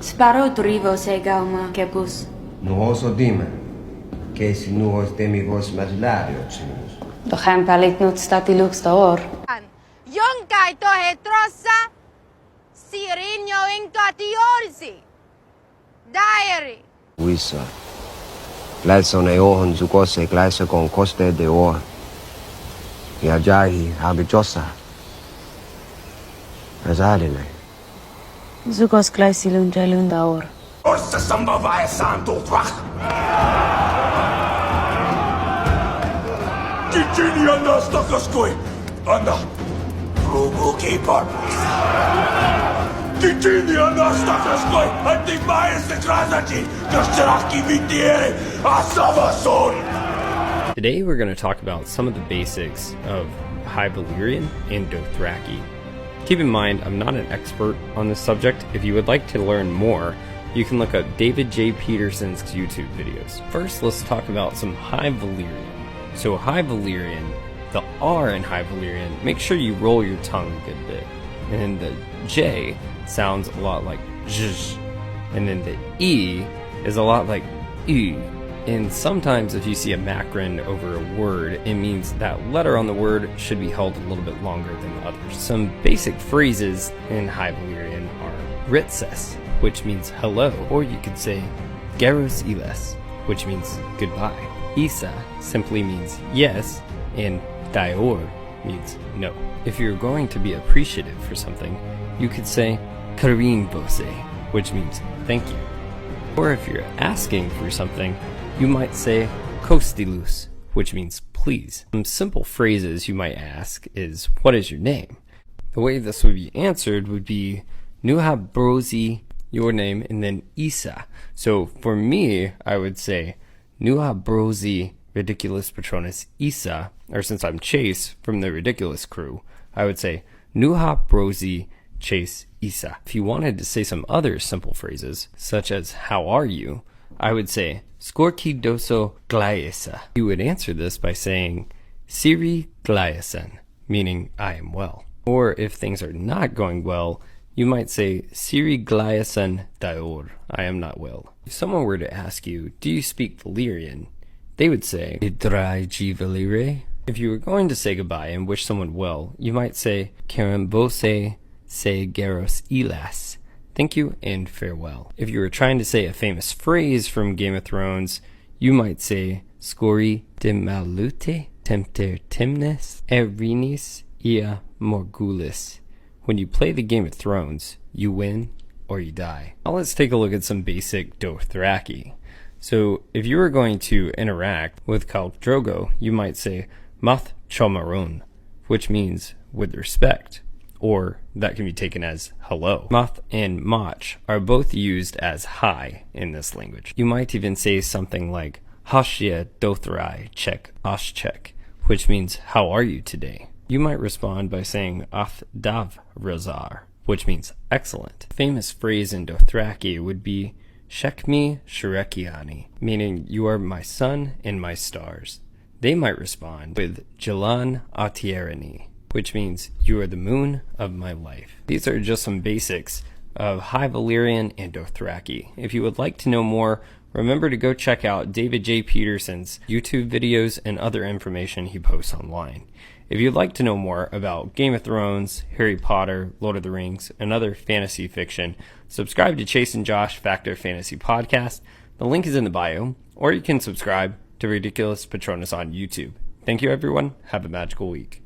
Sparo drivos egauma kebus. Nuhos odimen. Kesi nuhos demigos marilariocimus. Dochem palitnut statilux daor. Jonkai to hetrosa, sirinho encatiorsi. Diary. Wissa. Gläson ei ohon sukose gläsa con coste de or. Ja jahi habijosa. Asalile. Zugos glaisilun jalun daor. Orsa samba vai santo trach. Gini anna stakaskoi. Anna. Rugu keeper. Gini anna stakaskoi. Anti maes de krasaci. Kascheraki vitiere. Asavason. Today we're going to talk about some of the basics of High Valyrian and Dothraki. Keep in mind, I'm not an expert on this subject. If you would like to learn more, you can look up David J. Peterson's YouTube videos. First, let's talk about some High Valyrian. So High Valyrian, the R in High Valyrian, make sure you roll your tongue a good bit. And then the J sounds a lot like zh. And then the E is a lot like U. And sometimes if you see a macron over a word, it means that letter on the word should be held a little bit longer than the others. Some basic phrases in High Valyrian are ritses, which means hello, or you could say geros iles, which means goodbye. Isa simply means yes, and dior means no. If you're going to be appreciative for something, you could say karin vose, which means thank you. Or if you're asking for something, you might say kostilus, which means please. Some simple phrases you might ask is, what is your name? The way this would be answered would be Nuha Brosi, your name, and then Isa. So for me, I would say Nuha Brosi Ridiculous Patronus Isa, or since I'm Chase from the Ridiculous crew, I would say Nuha Brosi Chase Isa. If you wanted to say some other simple phrases, such as how are you, I would say Skorki doso glaiesa. You would answer this by saying Siri glaiesen, meaning I am well. Or if things are not going well, you might say Siri glaiesen dior, I am not well. If someone were to ask you, do you speak Valyrian? They would say Idrai G Valire. If you were going to say goodbye and wish someone well, you might say Karambose se geros ilas. Thank you and farewell. If you were trying to say a famous phrase from Game of Thrones, you might say Scori de malute tempter timnes erinis ia morgulis. When you play the Game of Thrones, you win or you die. Now let's take a look at some basic Dothraki. So if you were going to interact with Khal Drogo, you might say Math Chomarun, which means with respect, or that can be taken as hello. Math and Mach are both used as hi in this language. You might even say something like Hashia Dothrai Chek Ashchek, which means how are you today? You might respond by saying Ath Dav Razar, which means excellent. A famous phrase in Dothraki would be Shekmi Sharekiani, meaning you are my sun and my stars. They might respond with Jalan Atierani, which means you are the moon of my life. These are just some basics of High Valyrian and Dothraki. If you would like to know more, remember to go check out David J. Peterson's YouTube videos and other information he posts online. If you'd like to know more about Game of Thrones, Harry Potter, Lord of the Rings, and other fantasy fiction, subscribe to Chase and Josh Factor Fantasy Podcast. The link is in the bio, or you can subscribe to Ridiculous Patronus on YouTube. Thank you everyone. Have a magical week.